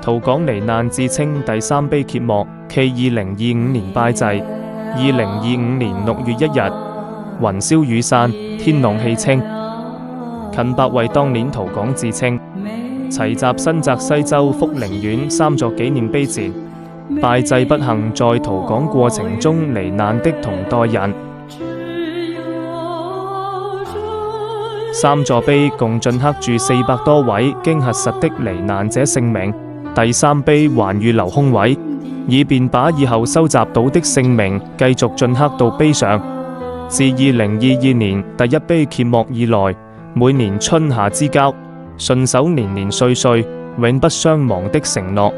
逃港罹難至清第三碑揭幕，暨2025年拜祭。2025年6月1日，雲霄雨散，天朗氣清。近百位當年逃港至清，齊集新澤西州福寧苑3座紀念碑前，拜祭不幸在逃港過程中罹難的同代人。3座碑共鐫刻住400多位經核實的罹難者姓名，第三碑還預留空位，以便把以後收集到的姓名繼續鐫刻到碑上。自2022年第一碑揭幕以來，每年春夏之交，信守年年歲歲永不相忘的承諾，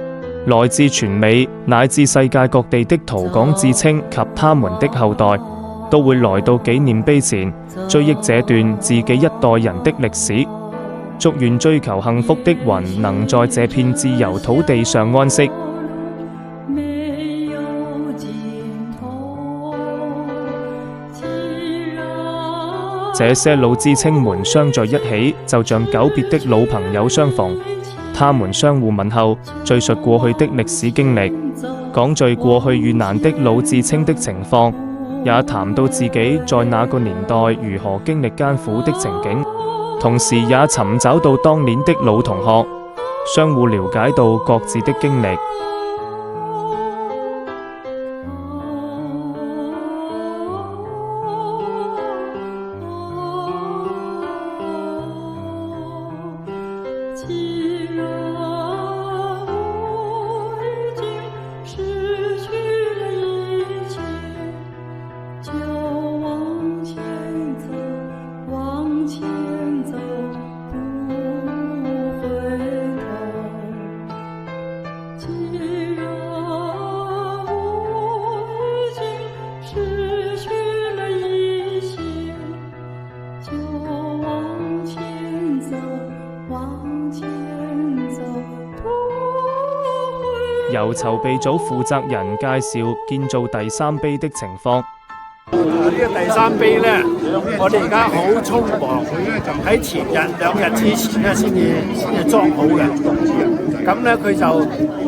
來自全美乃至世界各地的逃港至清及他們的後代，都會來到紀念碑前，追憶這段自己一代人的歷史。祝願追求幸福的魂能在這片自由土地上安息。這些老知青們相在一起，就像久別的老朋友相逢。他們相互問候，敘述過去的歷史經歷，講敘過去遇難的老知青的情況，也談到自己在那個年代如何經歷艱苦的情景，同時也尋找到當年的老同學，相互了解到各自的經歷。由籌備組負責人介紹建造第三碑的情況。呢個第三碑呢，我哋而家好匆忙，喺前日2日之前呢先至裝好嘅。咁呢，佢就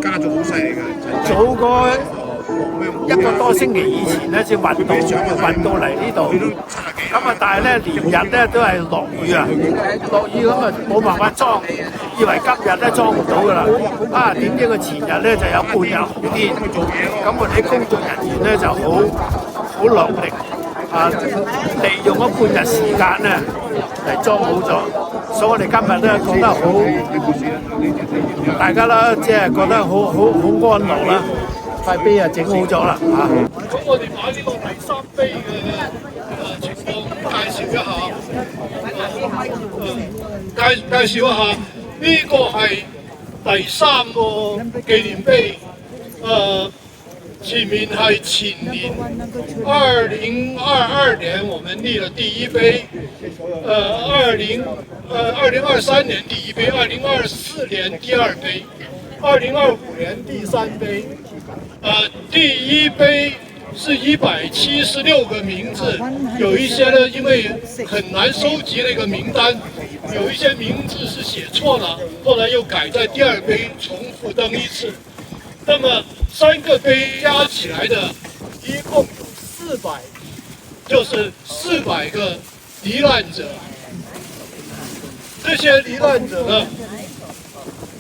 加咗好犀利嘅，早嗰1個多星期以前呢先運到嚟呢度。咁啊，但係呢連日呢都係落雨啊，落雨咁啊冇辦法裝，以為今日呢裝唔到噶啦。啊，點知佢前日呢就有半日好天，咁我哋啲工作人員呢就好落力啊，利用咗半日時間呢嚟裝好咗，所以我哋今日呢覺得好，大家啦即係覺得好安樂啦，塊碑啊整好咗啦嚇。咁我哋把呢個第三碑嘅情況介紹一下，介紹一下呢個係第3個紀念碑，前面係前年2022年我們立了第一碑，2023年第一碑，2024年第二碑，2025年第三碑。第一碑是176個名字，有一些呢因為很難收集那個名單，有一些名字是寫錯了，後來又改在第二碑重複登一次。那麼3個碑加起來的一共有400，就是400個罹難者。這些罹難者呢，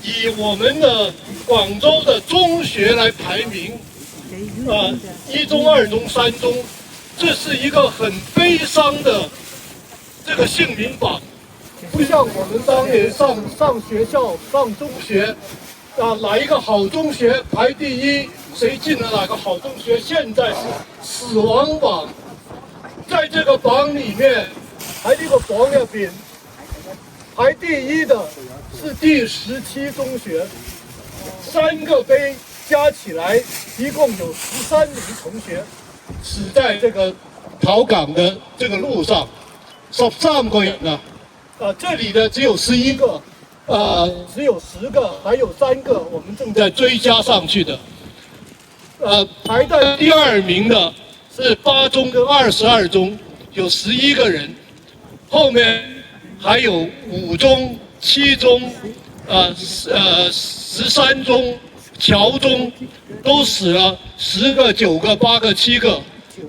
以我們的廣州的中學來排名，1中、2中、3中，這是一個很悲傷的這個姓名榜，不像我們當年上學校上中學。哪一個好中學排第一，誰進了哪個好中學？現在是死亡榜，在這個榜裏面，喺呢個榜入邊，排第一的是第17中學，3個碑加起來一共有13名同學死在這個逃港的這個路上，13個人啊，這裏的只有11個。只有10個，還有3個我們正在追加上去的。排在第2名的是8中跟22中，有11個人，後面還有5中、7中、13中、侨中都死了10个、9个、8个、7个，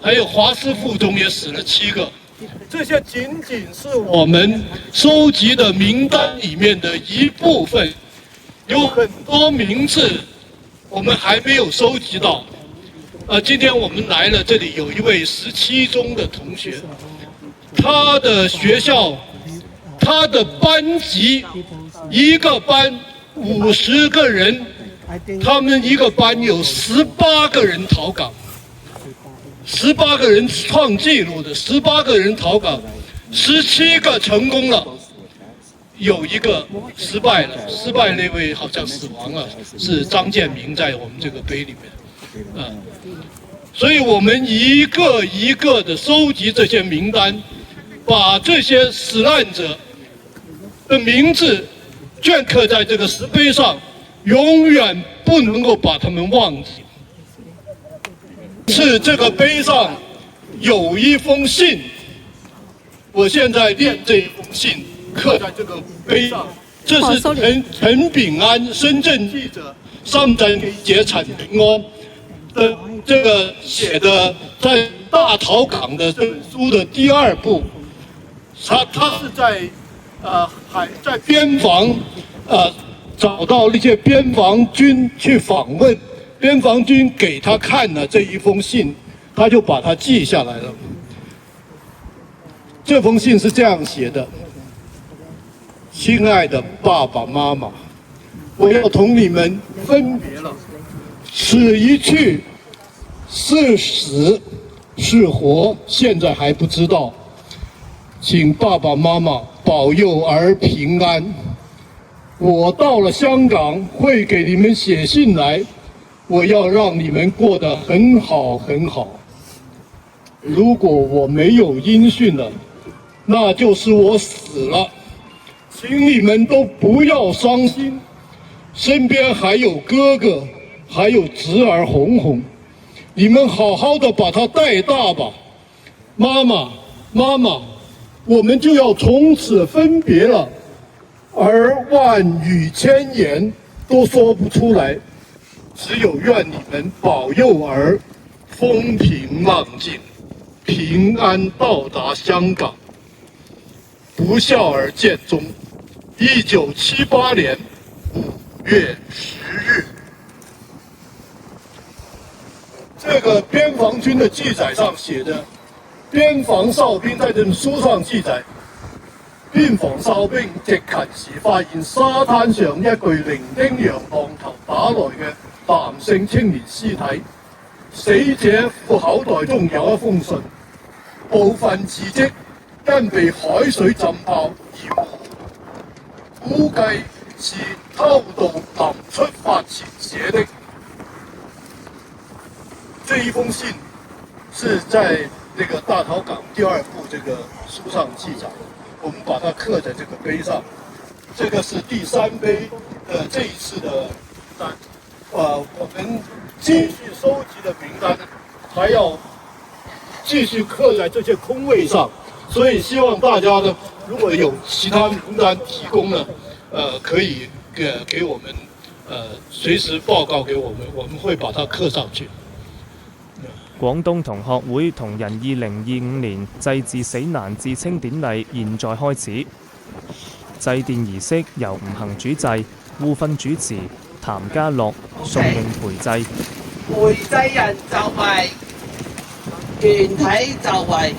还有华师附中也死了7个。这些仅仅是我们收集的名单里面的一部分，有很多名字我们还没有收集到。今天我们来了，这里有一位17中的同学，他的学校，他的班级，一个班50个人，他们一个班有18个人逃港，18个人创纪录的，18个人逃港，17个成功了，有一个失败了，失败那位好像死亡了，是张建明在我们这个碑里面，所以我们一个一个的收集这些名单，把这些死难者的名字镌刻在这个石碑上，永远不能够把他们忘记。是这个碑上有一封信，我现在念这一封信，刻在这个碑上。这是陈炳安，深圳记者上陣節陳炳安的这个写的，在大逃港的这本书的第2部，他是在边防找到那些边防军去访问，边防军给他看了这一封信，他就把它记下来了。这封信是这样写的：亲爱的爸爸妈妈，我要同你们分别了，此一去，是死是活，现在还不知道，请爸爸妈妈保佑儿平安。我到了香港会给你们写信来，我要让你们过得很好很好。如果我没有音讯了，那就是我死了，请你们都不要伤心，身边还有哥哥，还有侄儿红红，你们好好的把他带大吧。妈妈，妈妈，我们就要从此分别了，而万语千言都说不出来，只有愿你们保佑儿风平浪静，平安到达香港，不孝而见终。1978年5月10日。这个边防军的记载上写的，邊防哨兵在這本書上記載，邊防哨兵值勤時發現沙灘上一具零丁洋浪頭打來嘅男性青年屍體，死者褲口袋中有一封信，部分字跡因被海水浸泡而模糊，估計是偷渡臨出發前寫的。这一封信是在那个大逃港第2部这个书上记载，我们把它刻在这个碑上。这个是第3碑的这一次的名单。我们继续收集的名单还要继续刻在这些空位上，所以希望大家呢，如果有其他名單提供呢，可以给我們隨時報告給我們，我們會把它刻上去。廣東同學會同仁2025年祭祀死難致青典禮現在開始，祭奠儀式由吳行主祭，護訓主持，譚家樂、宋永培祭。陪祭人就位，團體就位。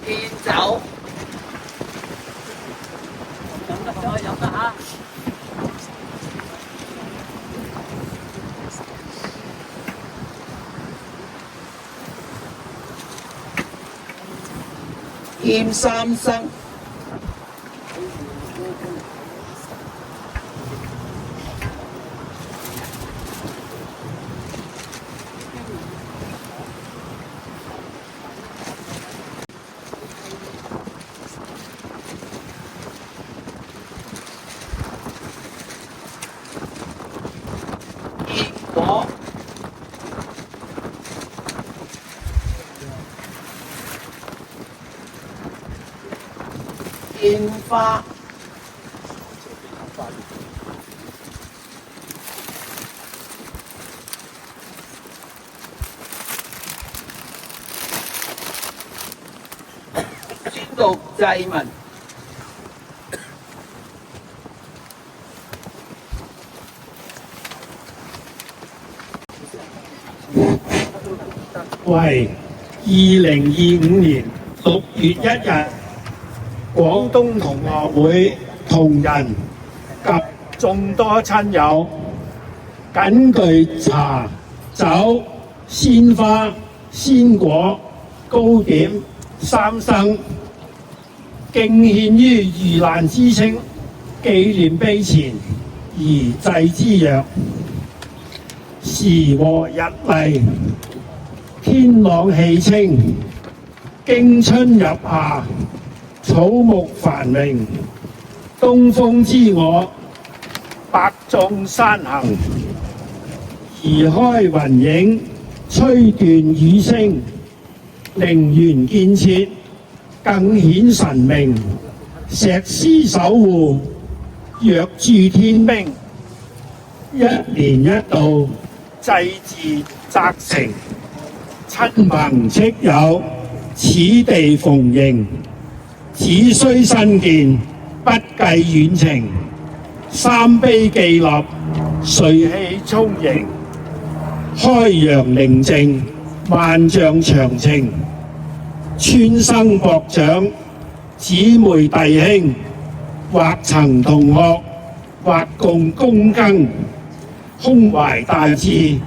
獻酒。飲啦嚇！獻三生。果。獻花。宣讀祭文。為2025年6月1日，廣東同學會同仁及眾多親友，謹具茶、酒、鮮花、鮮果、糕點三牲，敬獻於遇難之星紀念碑前，而祭之曰：時和日麗，天朗氣清，經春入夏，草木繁榮，東風之我，百眾山行，移開雲影，吹斷雨聲，陵園建設更顯神明，石獅守護，若駐天兵，一年一度，祭祀責成，親朋戚友，此地逢迎，只需新建，不計遠程，三碑記立，瑞氣充盈，開陽寧靜，萬象長情，村生博長，姊妹弟兄，或曾同學，或共躬耕，胸懷大志，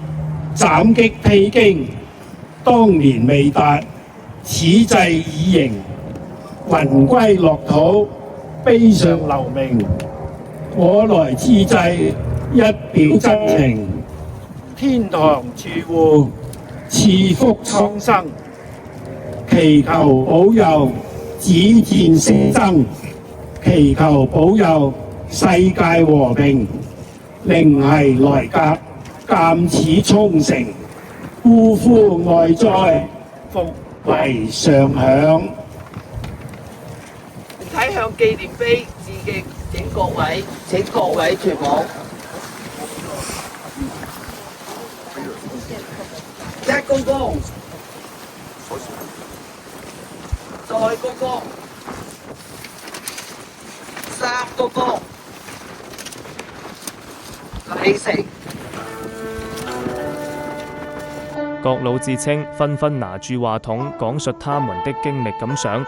斬擊披荊，當年未達，此際已形，魂歸樂土，碑上留名。我來之際，一表真情，天堂住戶，賜福蒼生，祈求保佑子嗣成增，祈求保佑世界和平，靈繫來夾，鑑此沖繩，嗚呼外哉，福為上響。睇向紀念碑致敬，請各位全部一鞠躬，再鞠躬，三鞠躬，禮成。各老至青紛紛拿住話筒，講述他們的經歷感想。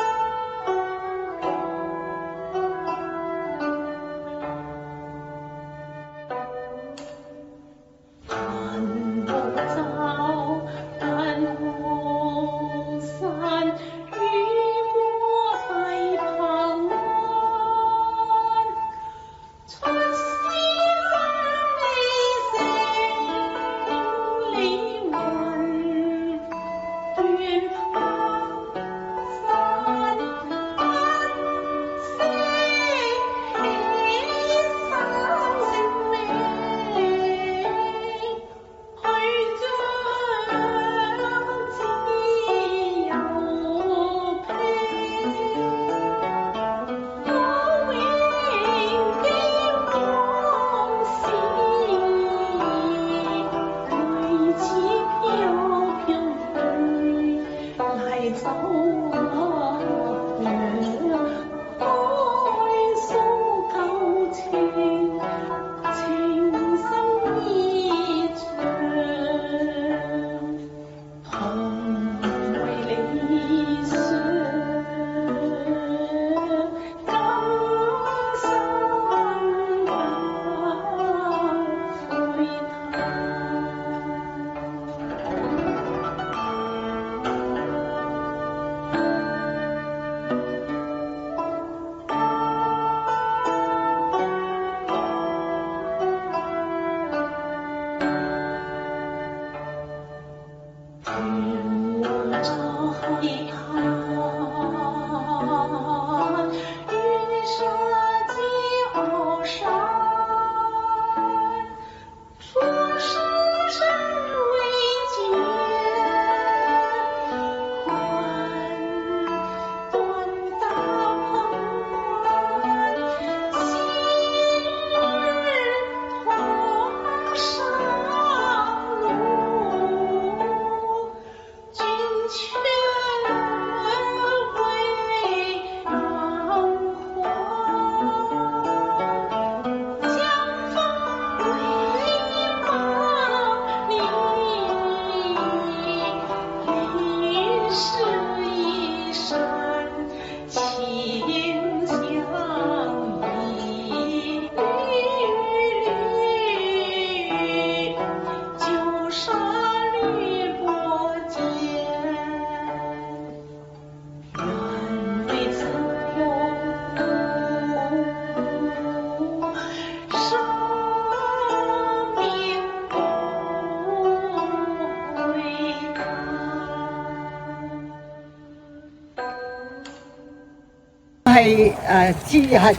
係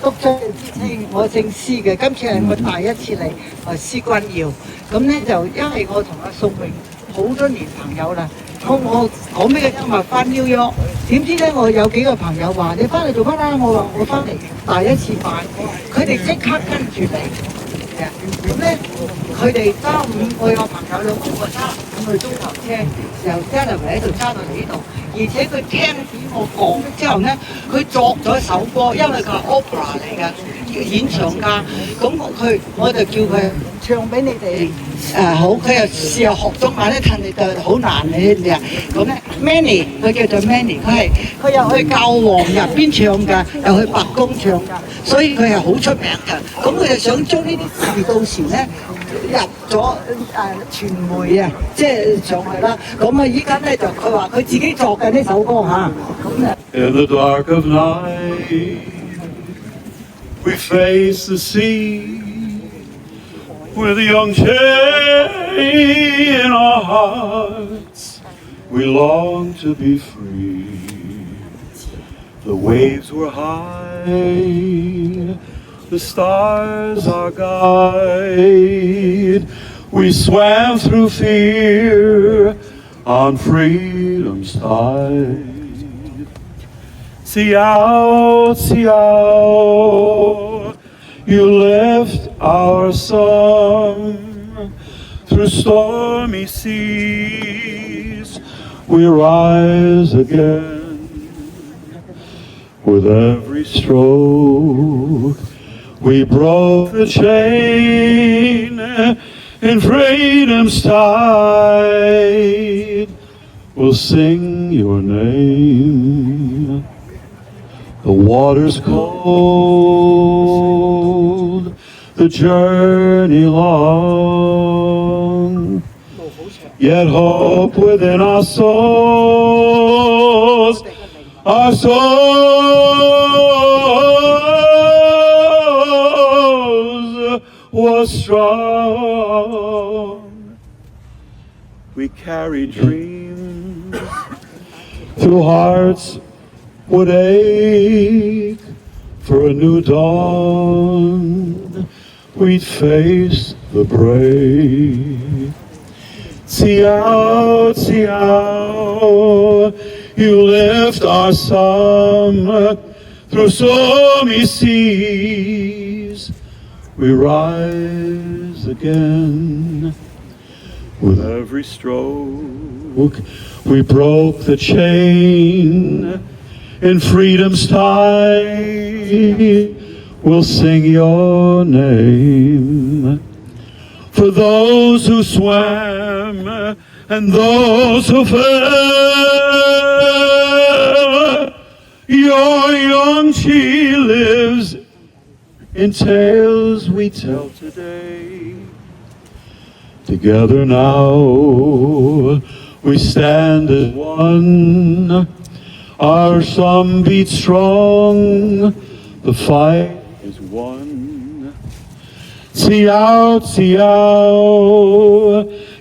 督章嘅知青，我姓施嘅。今次係我第一次嚟施君耀。咁咧就因為我同阿宋榮好多年朋友啦，我講俾佢聽話翻紐約，點知咧我有幾個朋友話你翻嚟做乜啦？我話我翻嚟第一次辦，佢哋即刻跟住嚟嘅。咁咧佢哋揸我有朋友兩個揸5個鐘頭車，由加拿大喺度揸到嚟呢度。而且佢聽我講之後咧，佢作咗首歌，因為佢係 opera 嚟嘅演唱家，咁我就叫佢唱俾你哋好，佢又試下學中文咧，但係就好難你知唔知啊？咁咧 Manny 佢叫做 Manny，佢又去教皇入邊唱㗎，又去白宮唱㗎，所以佢係好出名㗎。咁佢就想將呢啲事到時咧入咗傳媒啊，即係上去啦。咁啊依家咧就佢話佢自己作嘅呢首歌嚇，咁啊。In the dark of night, we face the sea with a young chain in our hearts. We long to be free. The waves were high, the stars our guide. We swam through fear on freedom's tide. See out, you lift our song through stormy seas. We rise again with every stroke. We broke the chain in freedom's tide. We'll sing your name. The water's cold, the journey long, yet hope within our souls was strong. We carry dreams through hearts would ache for a new dawn. We'd face the brave. See out, you lift our song through stormy seas. We rise again with every stroke. We broke the chain in freedom's tide. We'll sing your name for those who swam and those who fell. Your young she lives in tales we tell today. Together now we stand as one. Our song beats strong, the fight is won. See out,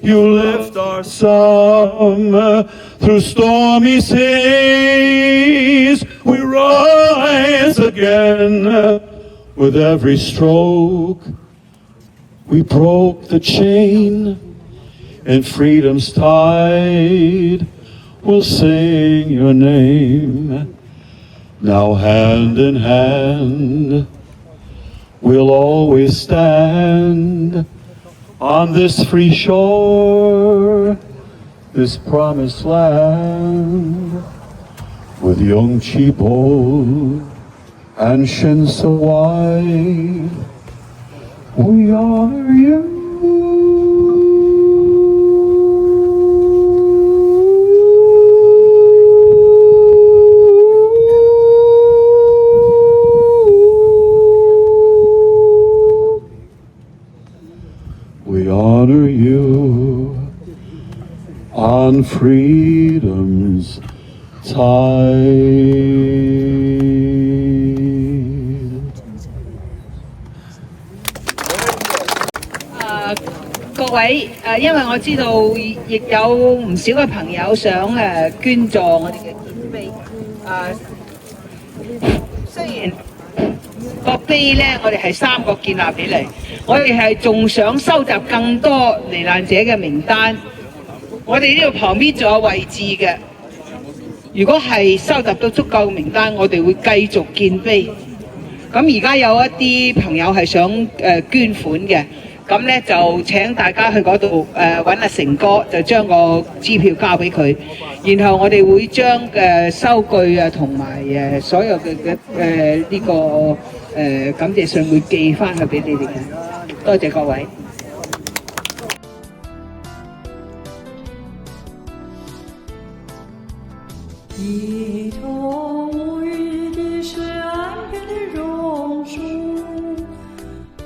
you lift our song through stormy seas. We rise again with every stroke. We broke the chain in freedom's tide. We'll sing your name. Now hand in hand, we'll always stand on this free shore, this promised land, with young Chibo and Shin Sawai. We honor you. We honor you on freedom's tide. 各位因為我知道亦有唔少嘅朋友想捐助我哋嘅建碑雖然個碑咧，我哋係3個建立起嚟，我哋係仲想收集更多罹難者嘅名單。我哋呢度旁邊仲有位置嘅，如果係收集到足夠嘅名單，我哋會繼續建碑。咁而家有一啲朋友係想捐款嘅，咁咧就請大家去嗰度揾阿成哥，就將個支票交俾佢，然後我哋會將收據啊同埋所有嘅呢個感謝信會寄翻去俾你哋嘅。多謝各位。一头无语的是岸边的榕树，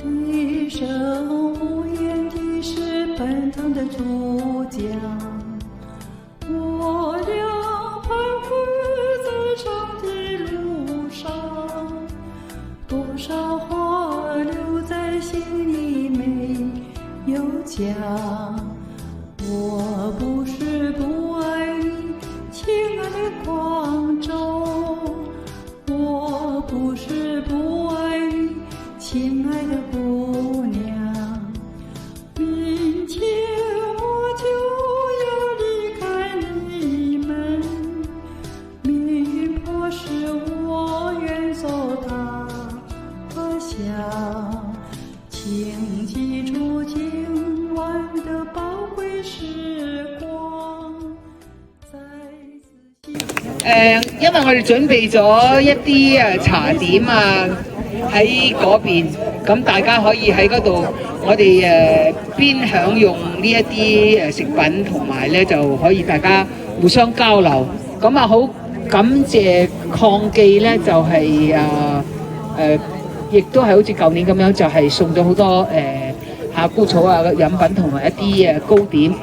低声无言的是奔腾的珠江。我俩徘徊在长的路上，多少话留在心里没有讲。我不是不爱你，亲爱的广州，我不是不爱你，亲爱的姑娘。明天我就要离开你们，命运迫使我远走他乡。请记住今晚的宝贵時光。因為我哋準備咗一啲茶點啊喺嗰邊，咁大家可以喺嗰度，我哋邊享用呢一啲食品，同埋咧就可以大家互相交流。咁啊，好感謝抗記咧，就係亦都係好似舊年咁樣，就係送咗好多夏菇草啊飲品同埋一啲糕點。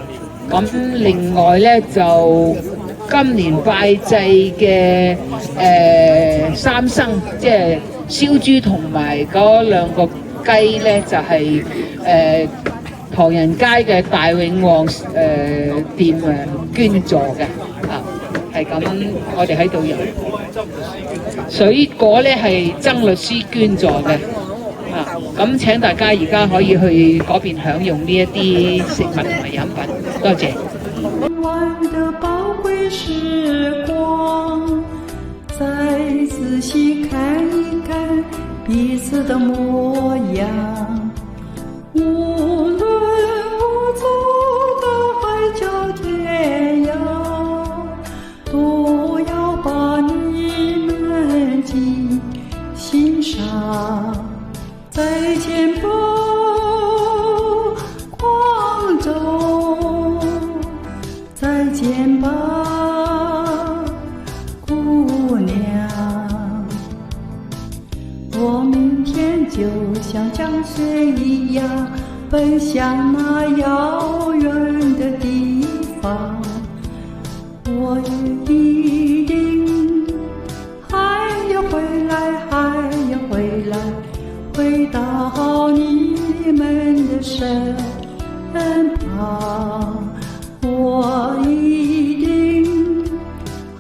咁另外咧就今年拜祭嘅三牲，即係燒豬同埋嗰2個雞咧，就係唐人街嘅大永旺店捐助嘅係咁，我哋喺度有水果咧係曾律師捐助嘅咁請大家而家可以去嗰邊享用呢一啲食物同埋飲品，多謝。的宝贵时光，再仔细看一看彼此的模样。无论我走到海角天涯，都要把你们记心上。再见吧，广州。再见吧，姑娘。我明天就像江水一样奔向那遥远的地方，我一定还要回来，还要回来，回到你们的身旁。我一定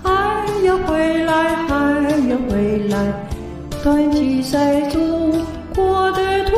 还要回来，还要回来，团聚在祖国的土